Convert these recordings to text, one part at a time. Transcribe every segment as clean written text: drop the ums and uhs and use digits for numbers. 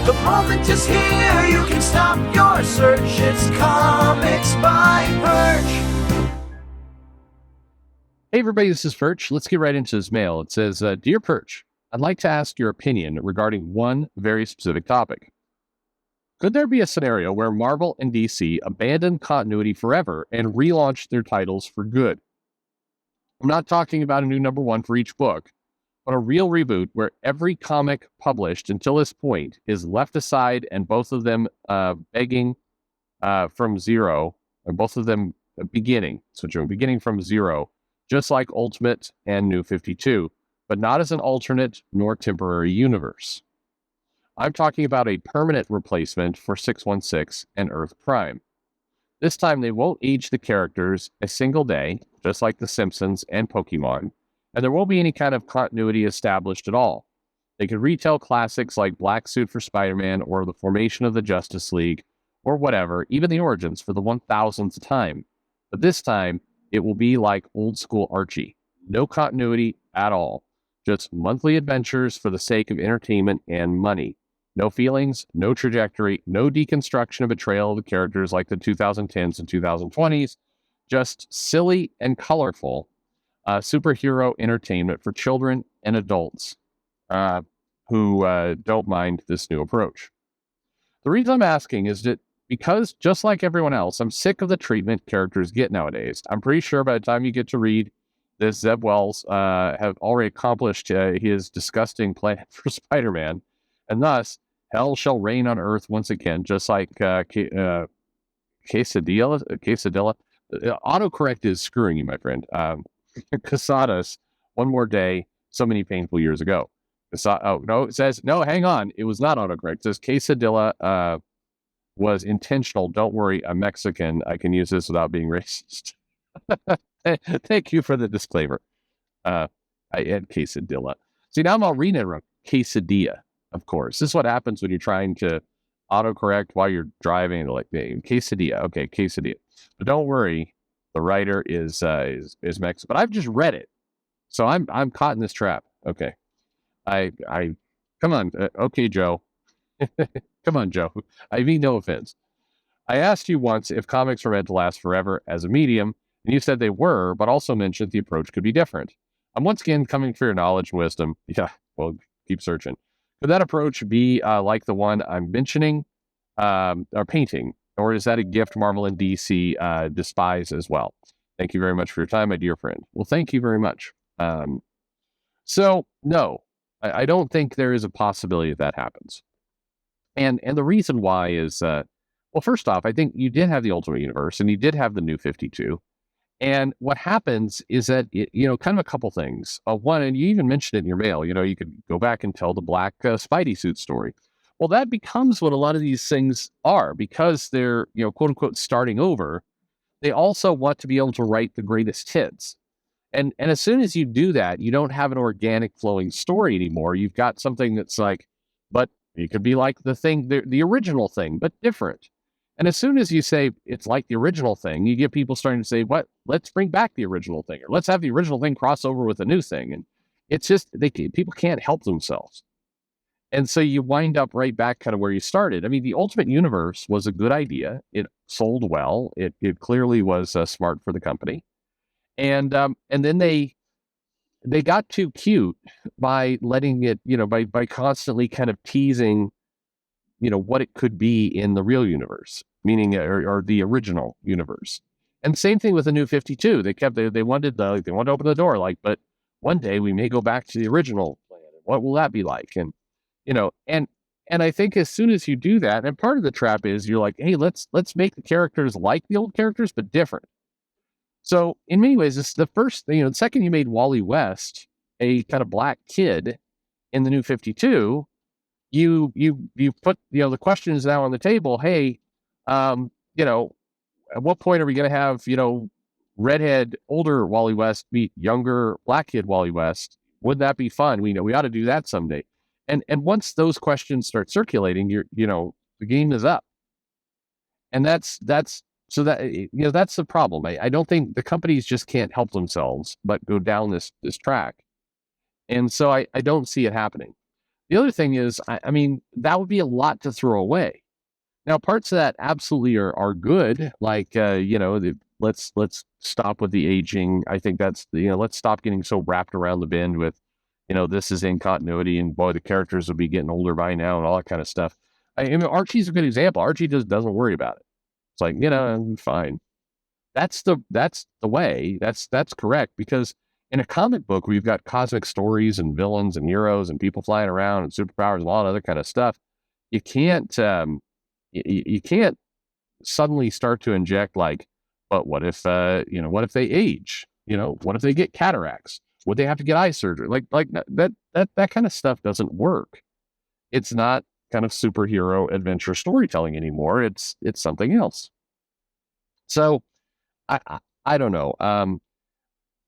The moment is here, you can stop your search. It's Comics by Perch. Hey everybody, this is Perch. Let's get right into this mail. It says, Dear Perch, I'd like to ask your opinion regarding one very specific topic. Could there be a scenario where Marvel and DC abandon continuity forever and relaunch their titles for good? I'm not talking about a new number one for each book, but a real reboot where every comic published until this point is left aside and both of them beginning from zero, or both of them beginning from zero, just like Ultimate and New 52, but not as an alternate nor temporary universe. I'm talking about a permanent replacement for 616 and Earth Prime. This time they won't age the characters a single day, just like The Simpsons and Pokemon, and there won't be any kind of continuity established at all. They could retell classics like Black Suit for Spider-Man or the formation of the Justice League, or whatever, even the origins for the 1000th time. But this time, it will be like old school Archie. No continuity at all. Just monthly adventures for the sake of entertainment and money. No feelings, no trajectory, no deconstruction of betrayal of the characters like the 2010s and 2020s. Just silly and colorful superhero entertainment for children and adults who don't mind this new approach. The reason I'm asking is that because, just like everyone else, I'm sick of the treatment characters get nowadays. I'm pretty sure by the time you get to read this, Zeb Wells have already accomplished his disgusting plan for Spider-Man, and thus, hell shall reign on Earth once again, just like Quesadilla. Autocorrect is screwing you, my friend. Casadas, one more day, so many painful years ago. It says, no, hang on. It was not autocorrect. It says Quesadilla was intentional. Don't worry, I'm Mexican. I can use this without being racist. Thank you for the disclaimer. I had Quesadilla. See, now I'm all reading it wrong. Quesadilla. Of course, this is what happens when you're trying to autocorrect while you're driving. Like quesadilla, okay, quesadilla. But don't worry, the writer is Mexican. But I've just read it, so I'm caught in this trap. Okay, I come on, okay, Joe, come on, Joe. I mean, no offense. I asked you once if comics were meant to last forever as a medium, and you said they were, but also mentioned the approach could be different. I'm once again coming for your knowledge and wisdom. Yeah, well, keep searching. Could that approach be like the one I'm mentioning, or painting, or is that a gift Marvel and DC despise as well? Thank you very much for your time, my dear friend. Well, thank you very much. So, no, I don't think there is a possibility that happens. And the reason why is, well, first off, I think you did have the Ultimate Universe, and you did have the New 52. And what happens is that, kind of a couple things. One, and you even mentioned it in your mail, you could go back and tell the black Spidey suit story. Well, that becomes what a lot of these things are, because they're, quote unquote, starting over. They also want to be able to write the greatest hits. And as soon as you do that, you don't have an organic flowing story anymore. You've got something that's like, but it could be like the original thing, but different. And as soon as you say it's like the original thing, you get people starting to say, what? Let's bring back the original thing, or let's have the original thing cross over with a new thing. And it's just, people can't help themselves. And so you wind up right back kind of where you started. I mean, the Ultimate Universe was a good idea. It sold well. It clearly was smart for the company. And then they got too cute by letting it, by constantly kind of teasing what it could be in the real universe, meaning or the original universe. And same thing with the New 52. They wanted to open the door, but one day we may go back to the original plan. What will that be like? And and I think as soon as you do that, and part of the trap is you're like, hey, let's make the characters like the old characters but different. So in many ways, it's the first thing. The second you made Wally West a kind of black kid in the New 52. You put, the question is now on the table. Hey, at what point are we going to have, redhead, older Wally West meet younger black kid Wally West? Wouldn't that be fun? We ought to do that someday. And once those questions start circulating, the game is up. And that's the problem. I don't think the companies just can't help themselves, but go down this track. And so I don't see it happening. The other thing is, I mean, that would be a lot to throw away. Now, parts of that absolutely are good. Like, let's stop with the aging. I think that's, let's stop getting so wrapped around the bend with, this is in continuity and boy, the characters will be getting older by now and all that kind of stuff. I mean, Archie's a good example. Archie just doesn't worry about it. It's like, I'm fine. That's the way. That's correct, because in a comic book where you've got cosmic stories and villains and heroes and people flying around and superpowers and a lot of other kind of stuff, you can't you can't suddenly start to inject like, but what if what if they age? What if they get cataracts? Would they have to get eye surgery? Like that kind of stuff doesn't work. It's not kind of superhero adventure storytelling anymore. It's something else. So I don't know.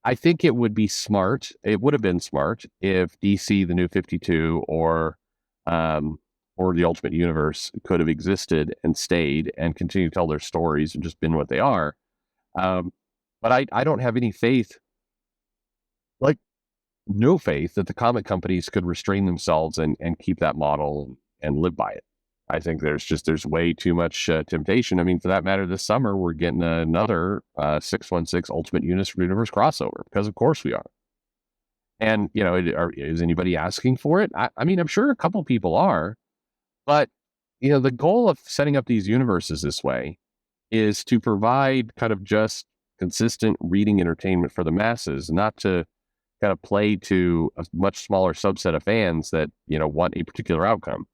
I think it would be smart. It would have been smart if DC, the New 52, or the Ultimate Universe could have existed and stayed and continued to tell their stories and just been what they are. But I don't have any faith, like no faith, that the comic companies could restrain themselves and keep that model and live by it. I think there's way too much temptation. I mean, for that matter, this summer we're getting another 616 Ultimate Universe crossover, because of course we are. And is anybody asking for it? I mean, I'm sure a couple people are, but the goal of setting up these universes this way is to provide kind of just consistent reading entertainment for the masses, not to kind of play to a much smaller subset of fans that want a particular outcome.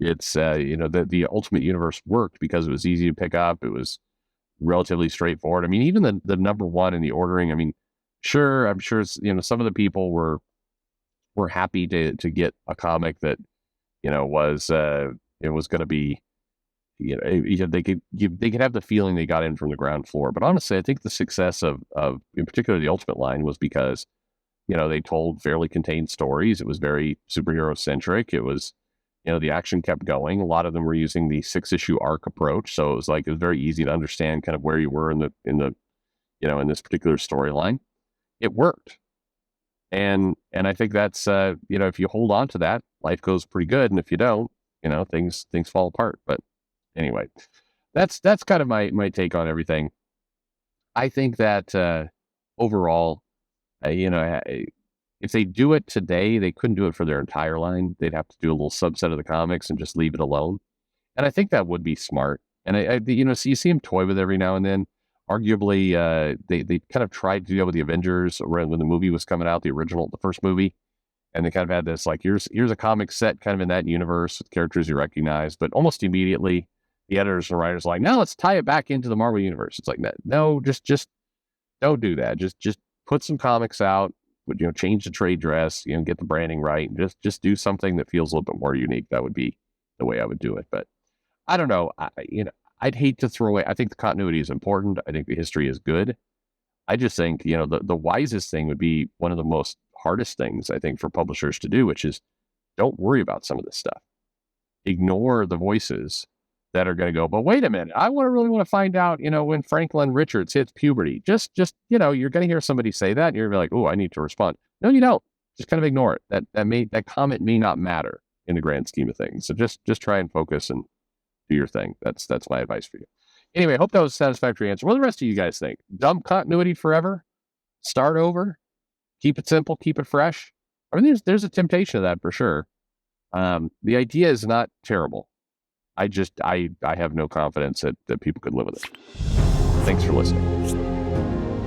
It's the Ultimate Universe worked because it was easy to pick up. It was relatively straightforward. I mean, even the number one in the ordering. I mean, I'm sure some of the people were happy to get a comic that was it was going to be they could have the feeling they got in from the ground floor. But honestly, I think the success of in particular the Ultimate line was because they told fairly contained stories. It was very superhero centric. It was the action kept going. A lot of them were using the 6-issue arc approach, so it was very easy to understand kind of where you were in this particular storyline. It worked, and I think that's if you hold on to that, life goes pretty good, and if you don't, things fall apart. But anyway, that's kind of my take on everything. I think that overall, if they do it today, they couldn't do it for their entire line. They'd have to do a little subset of the comics and just leave it alone. And I think that would be smart. And so you see them toy with it every now and then. Arguably, they kind of tried to do it with the Avengers when the movie was coming out, the first movie. And they kind of had this like, here's a comic set kind of in that universe with characters you recognize. But almost immediately, the editors and writers are like, no, let's tie it back into the Marvel universe. It's like, no, just don't do that. Just put some comics out. Change the trade dress, get the branding right, and just do something that feels a little bit more unique. That would be the way I would do it. But I don't know. I'd hate to throw away. I think the continuity is important. I think the history is good. I just think, the wisest thing would be one of the most hardest things, I think, for publishers to do, which is don't worry about some of this stuff. Ignore the voices that are going to go, but wait a minute, I really want to find out, when Franklin Richards hits puberty. Just you're going to hear somebody say that, and you're going to be like, oh, I need to respond. No, you don't. Just kind of ignore it. That comment may not matter in the grand scheme of things. So just try and focus and do your thing. That's my advice for you. Anyway, I hope that was a satisfactory answer. What do the rest of you guys think? Dump continuity forever? Start over? Keep it simple? Keep it fresh? I mean, there's a temptation of that for sure. The idea is not terrible. I have no confidence that people could live with it. Thanks for listening.